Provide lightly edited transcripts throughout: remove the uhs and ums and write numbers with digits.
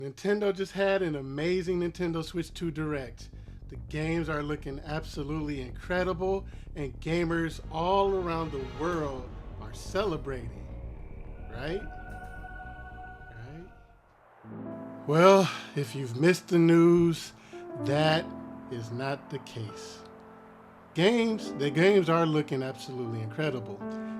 Nintendo just had an amazing Nintendo Switch 2 Direct. The games are looking absolutely incredible, and gamers all around the world are celebrating. Right? Right? Well, if you've missed the news, that is not the case. The games are looking absolutely incredible,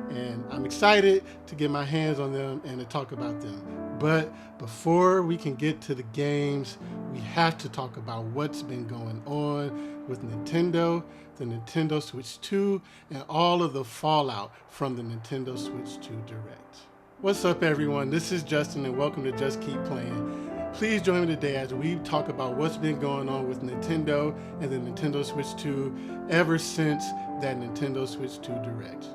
and I'm excited to get my hands on them and to talk about them. But before we can get to the games, we have to talk about what's been going on with Nintendo, the Nintendo Switch 2, and all of the fallout from the Nintendo Switch 2 Direct. What's up, everyone? This is Justin, and welcome to Just Keep Playing. Please join me today as we talk about what's been going on with Nintendo and the Nintendo Switch 2 ever since that Nintendo Switch 2 Direct.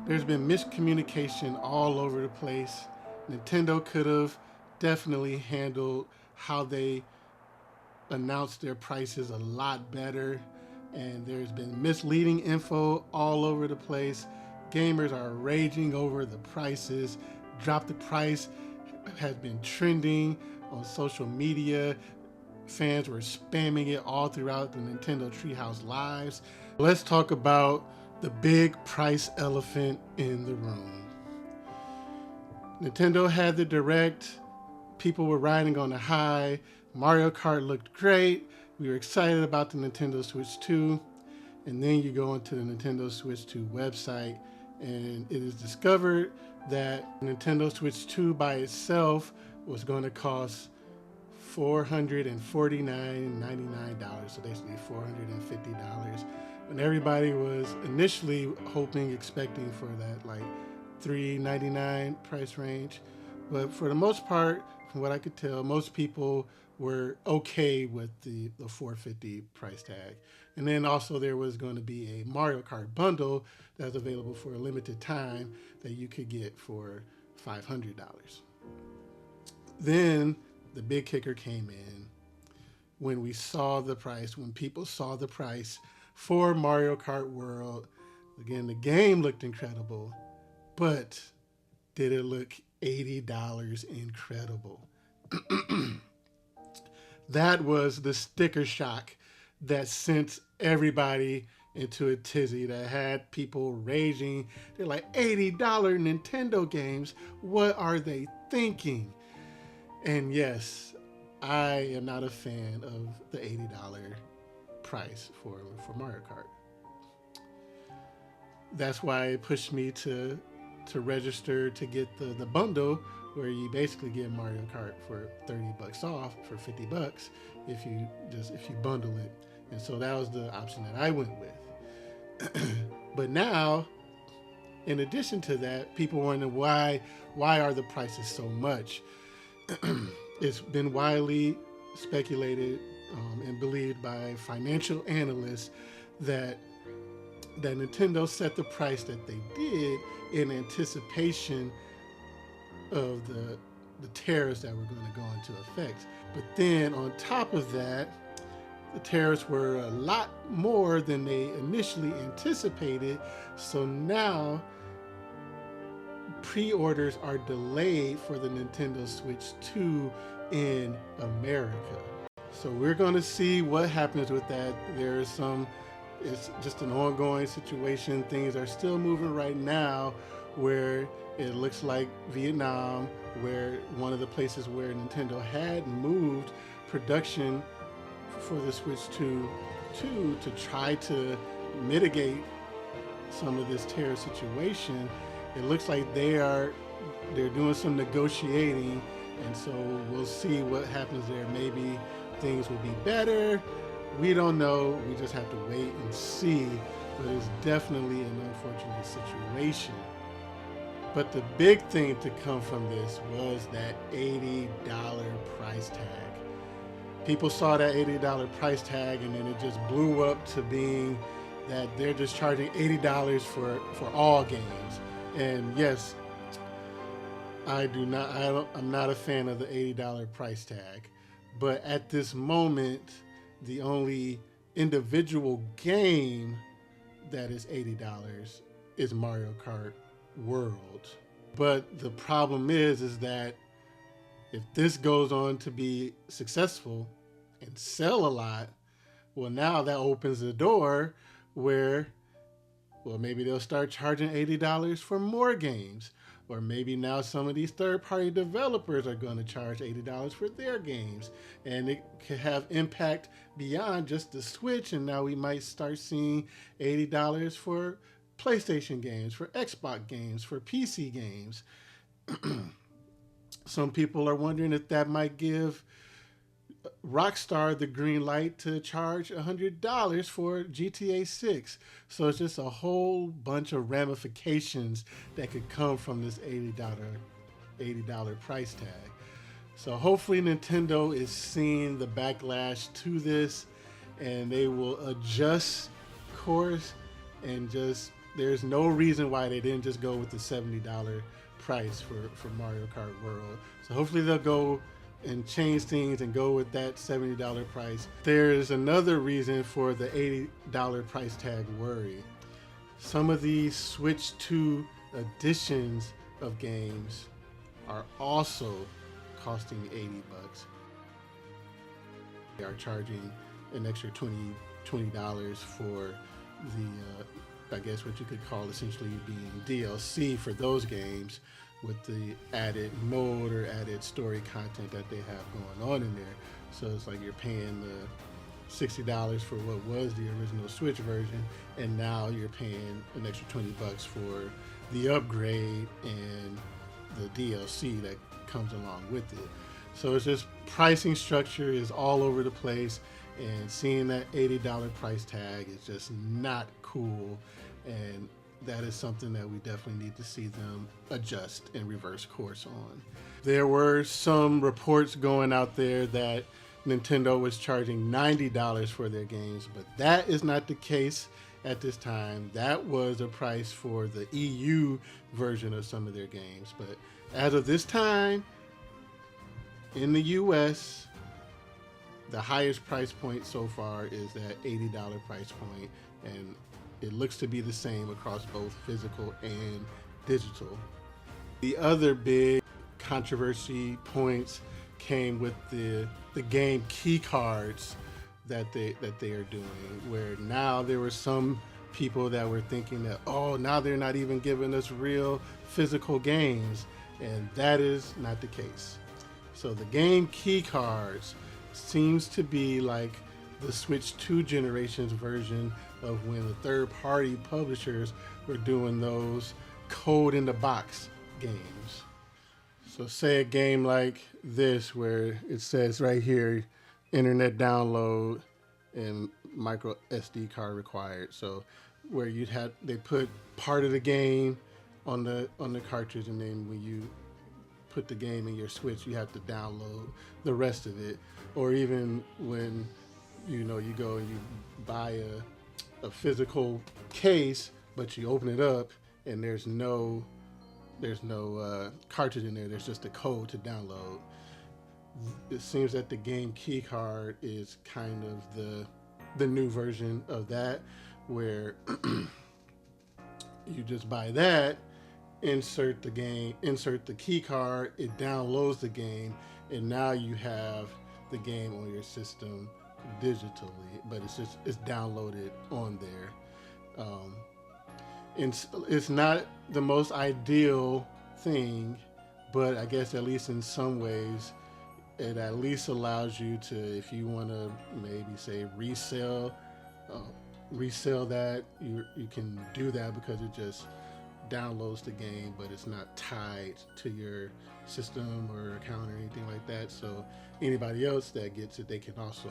There's been miscommunication all over the place. Nintendo could have definitely handled how they announced their prices a lot better, and there's been misleading info all over the place. Gamers are raging over the prices. Drop the price has been trending on social media. Fans were spamming it all throughout the Nintendo Treehouse Lives. Let's talk about the big price elephant in the room. Nintendo had the Direct. People were riding on a high. Mario Kart looked great. We were excited about the Nintendo Switch 2. And then you go into the Nintendo Switch 2 website, and it is discovered that Nintendo Switch 2 by itself was going to cost $449.99, so basically $450. And everybody was initially expecting for that like $399 price range. But for the most part, from what I could tell, most people were okay with the $450 price tag. And then also there was going to be a Mario Kart bundle that's available for a limited time that you could get for $500. Then the big kicker came in when we saw the price, when people saw the price for Mario Kart World. Again, the game looked incredible, but did it look $80 incredible? That was the sticker shock that sent everybody into a tizzy, that had people raging. They're like, $80 Nintendo games, what are they thinking? And yes, I am not a fan of the $80 price for Mario Kart. That's why it pushed me to register to get the bundle, where you basically get Mario Kart for $30 off for $50 if you bundle it. And so that was the option that I went with. But now, in addition to that, people wonder why are the prices so much? It's been widely speculated and believed by financial analysts that Nintendo set the price that they did in anticipation of the tariffs that were going to go into effect. But then on top of that, the tariffs were a lot more than they initially anticipated. So now pre-orders are delayed for the Nintendo Switch 2 in America. So we're going to see what happens with that. It's just an ongoing situation. Things are still moving right now, where it looks like Vietnam, where one of the places where Nintendo had moved production for the Switch 2 to try to mitigate some of this terror situation. It looks like they're doing some negotiating, and so we'll see what happens there. Maybe things will be better. We don't know. We just have to wait and see. But it's definitely an unfortunate situation. But the big thing to come from this was that $80 price tag. People saw that $80 price tag, and then it just blew up to being that they're just charging $80 for all games. And yes, I'm not a fan of the $80 price tag. But at this moment, the only individual game that is $80 is Mario Kart World. But the problem is that If this goes on to be successful and sell a lot, well, now that opens the door where, well, maybe they'll start charging $80 for more games. Or maybe now some of these third party developers are going to charge $80 for their games. And it could have impact beyond just the Switch. And now we might start seeing $80 for PlayStation games, for Xbox games, for PC games. Some people are wondering if that might give Rockstar the green light to charge $100 for GTA 6. So it's just a whole bunch of ramifications that could come from this $80 price tag. So hopefully Nintendo is seeing the backlash to this and they will adjust course, and just there's no reason why they didn't just go with the $70 price for Mario Kart World. So hopefully they'll go and change things and go with that $70 price. There's another reason for the $80 price tag worry. Some of these Switch 2 editions of games are also costing $80. They are charging an extra $20 for the I guess what you could call essentially being DLC for those games, with the added mode or added story content that they have going on in there. So it's like you're paying the $60 for what was the original Switch version, and now you're paying an extra $20 for the upgrade and the DLC that comes along with it. So it's just pricing structure is all over the place, and seeing that $80 price tag is just not cool, and that is something that we definitely need to see them adjust and reverse course on. There were some reports going out there that Nintendo was charging $90 for their games, but that is not the case at this time. That was a price for the EU version of some of their games. But as of this time, in the US, the highest price point so far is that $80 price point, and it looks to be the same across both physical and digital. The other big controversy points came with the game key cards that they are doing, where now there were some people that were thinking that, oh, now they're not even giving us real physical games, and that is not the case. So the game key cards seems to be like the Switch 2 generation's version of when the third-party publishers were doing those code in the box games. So say a game like this where it says right here, internet download and micro SD card required. So where they put part of the game on the cartridge, and then when you put the game in your Switch, you have to download the rest of it. Or even when you go and you buy a physical case, but you open it up and there's no cartridge in there. There's just a code to download. It seems that the game key card is kind of the new version of that, where you just buy that, insert the key card, it downloads the game, and now you have the game on your system digitally, but it's downloaded on there. It's not the most ideal thing, but I guess at least in some ways it at least allows you to, if you want to maybe say resell that, you can do that, because it just downloads the game, but it's not tied to your system or account or anything like that. So anybody else that gets it, they can also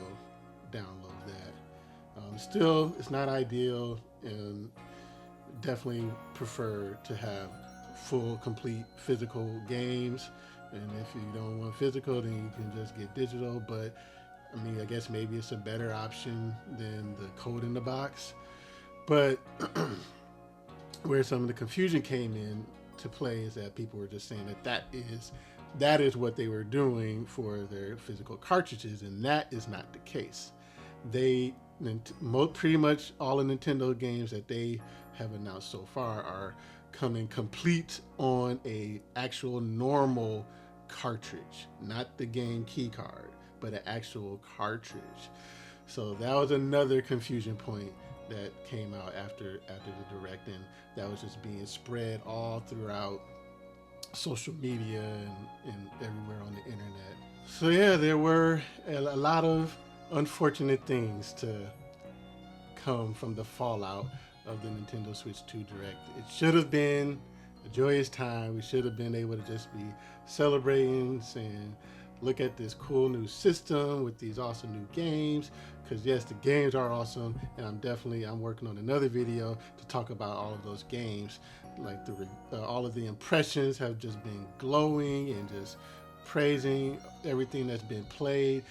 download that. Still, it's not ideal, and definitely prefer to have full, complete physical games. And if you don't want physical, then you can just get digital. But I mean, I guess maybe it's a better option than the code in the box. But where some of the confusion came in to play is that people were just saying that is what they were doing for their physical cartridges, and that is not the case. Pretty much all the Nintendo games that they have announced so far are coming complete on a actual normal cartridge, not the game key card, but an actual cartridge. So that was another confusion point that came out after the direct, and that was just being spread all throughout social media and everywhere on the internet. So yeah, there were a lot of unfortunate things to come from the fallout of the Nintendo Switch 2 Direct. It should have been a joyous time. We should have been able to just be celebrating and look at this cool new system with these awesome new games. Because yes, the games are awesome, and I'm working on another video to talk about all of those games. Like all of the impressions have just been glowing and just praising everything that's been played.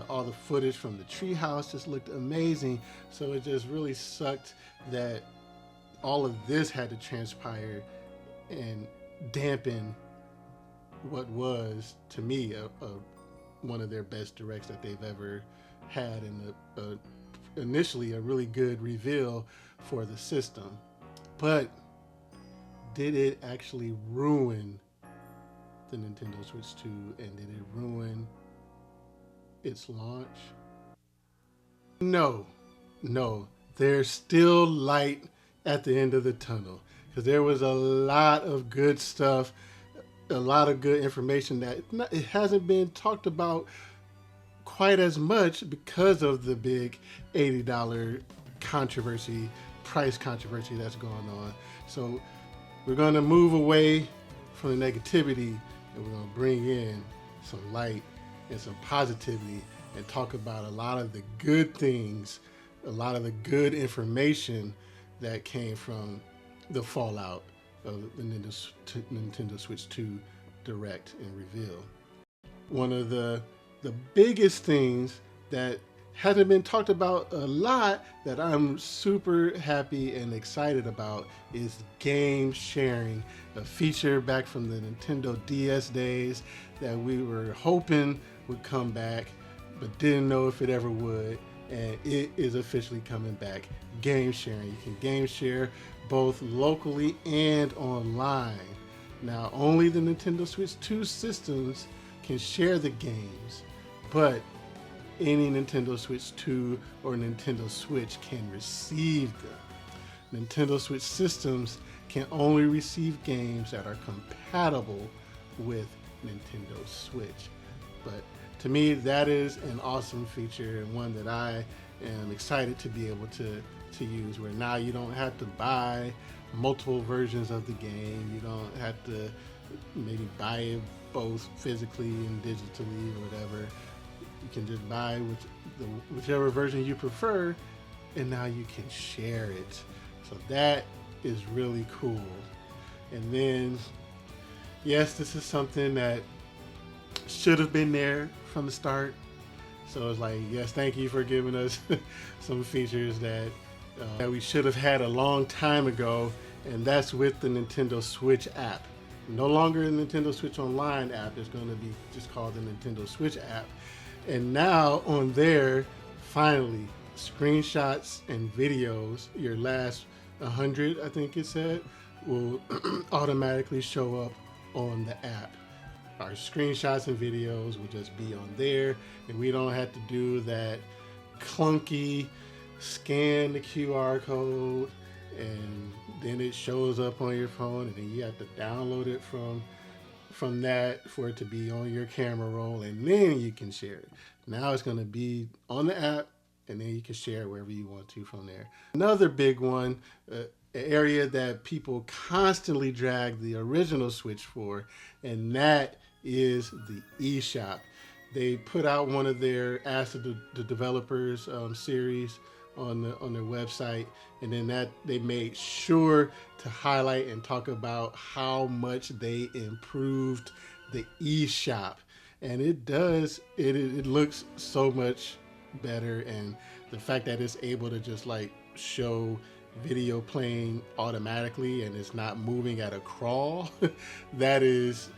All the footage from the treehouse just looked amazing. So it just really sucked that all of this had to transpire and dampen what was, to me, one of their best directs that they've ever had, and initially a really good reveal for the system. But did it actually ruin the Nintendo Switch 2, and did it ruin its launch? No. There's still light at the end of the tunnel, because there was a lot of good stuff, a lot of good information that it hasn't been talked about quite as much because of the big $80 price controversy that's going on. So we're going to move away from the negativity, and we're going to bring in some light and some positivity and talk about a lot of the good things, a lot of the good information that came from the fallout of the Nintendo Switch 2 Direct and reveal. One of the biggest things that hasn't been talked about a lot that I'm super happy and excited about is game sharing, a feature back from the Nintendo DS days that we were hoping would come back, but didn't know if it ever would. And it is officially coming back. Game sharing. You can game share both locally and online. Now, only the Nintendo Switch 2 systems can share the games, but any Nintendo Switch 2 or Nintendo Switch can receive them. Nintendo Switch systems can only receive games that are compatible with Nintendo Switch. But to me, that is an awesome feature, and one that I am excited to be able to use, where now you don't have to buy multiple versions of the game. You don't have to maybe buy it both physically and digitally or whatever. You can just buy whichever version you prefer, and now you can share it. So that is really cool. And then, yes, this is something that should have been there from the start. So it's like, yes, thank you for giving us some features that we should have had a long time ago, and that's with the Nintendo Switch app. No longer the Nintendo Switch Online app. It's going to be just called the Nintendo Switch app. And now on there, finally, screenshots and videos, your last 100, I think it said, will automatically show up on the app. Our screenshots and videos will just be on there, and we don't have to do that clunky scan the QR code and then it shows up on your phone, and then you have to download it from that for it to be on your camera roll, and then you can share it. Now it's going to be on the app, and then you can share it wherever you want to from there. Another big one, an area that people constantly drag the original Switch for, and that is the eShop. They put out one of their Ask the Developers series on their website, and then that they made sure to highlight and talk about how much they improved the eShop, and it looks so much better, and the fact that it's able to just like show video playing automatically and it's not moving at a crawl, that is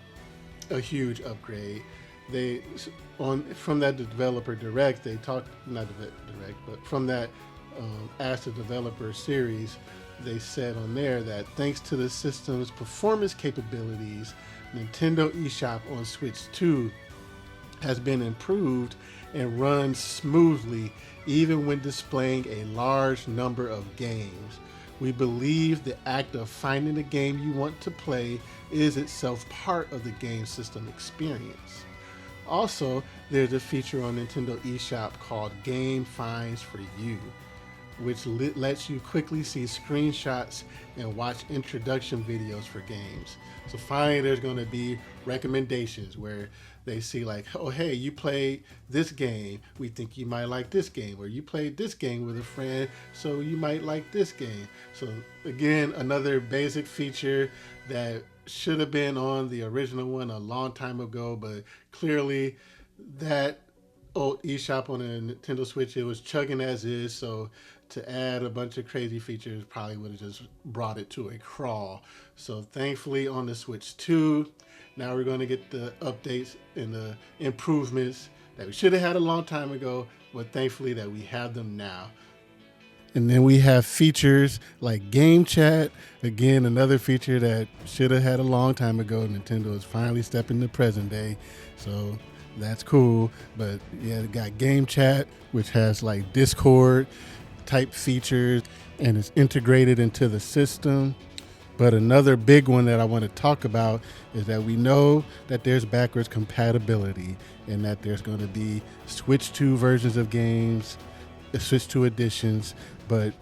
a huge upgrade. From that developer direct, they talked, not direct, but from that Ask the Developer series, they said on there that thanks to the system's performance capabilities, Nintendo eShop on Switch 2 has been improved and runs smoothly even when displaying a large number of games. We believe the act of finding the game you want to play is itself part of the game system experience. Also, there's a feature on Nintendo eShop called Game Finds for You, which lets you quickly see screenshots and watch introduction videos for games. So finally there's going to be recommendations where they see like, oh hey, you played this game, we think you might like this game, or you played this game with a friend, so you might like this game. So again, another basic feature that should have been on the original one a long time ago, but clearly that old eShop on a Nintendo Switch, it was chugging as is, so to add a bunch of crazy features probably would have just brought it to a crawl. So thankfully on the Switch 2, now we're going to get the updates and the improvements that we should have had a long time ago, but thankfully that we have them now. And then we have features like game chat. Again, another feature that should have had a long time ago. Nintendo is finally stepping to present day. So that's cool. But yeah, it got game chat, which has like Discord type features and it's integrated into the system. But another big one that I want to talk about is that we know that there's backwards compatibility and that there's going to be Switch 2 versions of games, Switch 2 editions. But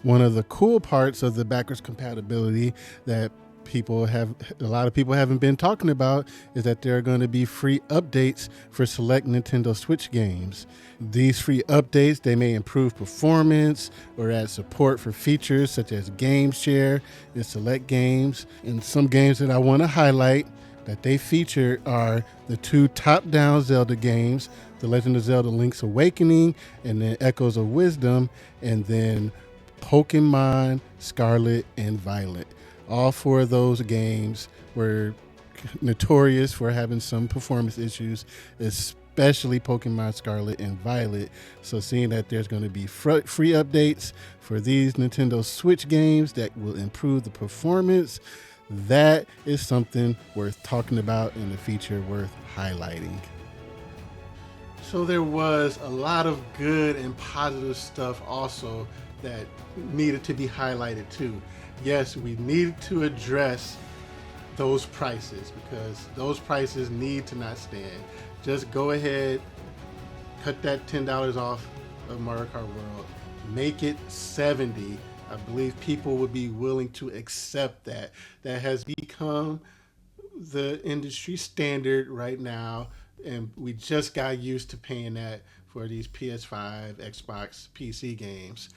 one of the cool parts of the backwards compatibility that a lot of people haven't been talking about is that there are going to be free updates for select Nintendo Switch games. These free updates, they may improve performance or add support for features such as game share in select games. And some games that I want to highlight that they feature are the 2 top-down Zelda games, The Legend of Zelda Link's Awakening and then Echoes of Wisdom, and then Pokemon Scarlet and Violet. All 4 of those games were notorious for having some performance issues, especially Pokemon Scarlet and Violet. So seeing that there's going to be free updates for these Nintendo Switch games that will improve the performance, that is something worth talking about and a feature worth highlighting. So there was a lot of good and positive stuff also that needed to be highlighted too. Yes, we needed to address those prices because those prices need to not stand. Just go ahead, cut that $10 off of Mario Kart World, make it $70. I believe people would be willing to accept that. That has become the industry standard right now, and we just got used to paying that for these PS5, Xbox, PC games.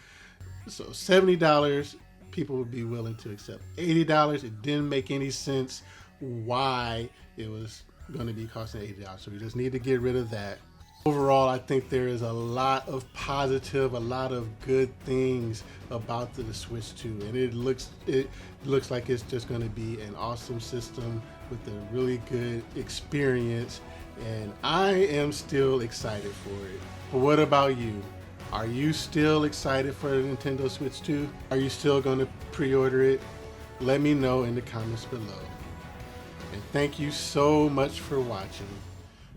So $70, people would be willing to accept. $80, it didn't make any sense why it was going to be costing $80. So we just need to get rid of that. Overall, I think there is a lot of positive, a lot of good things about the Switch 2, and it looks like it's just going to be an awesome system with a really good experience, and I am still excited for it. But what about you? Are you still excited for the Nintendo Switch 2? Are you still going to pre-order it? Let me know in the comments below. And thank you so much for watching.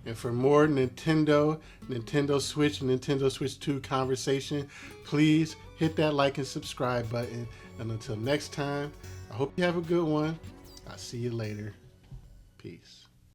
And for more Nintendo Switch, and Nintendo Switch 2 conversation, please hit that like and subscribe button. And until next time, I hope you have a good one. I'll see you later. Peace.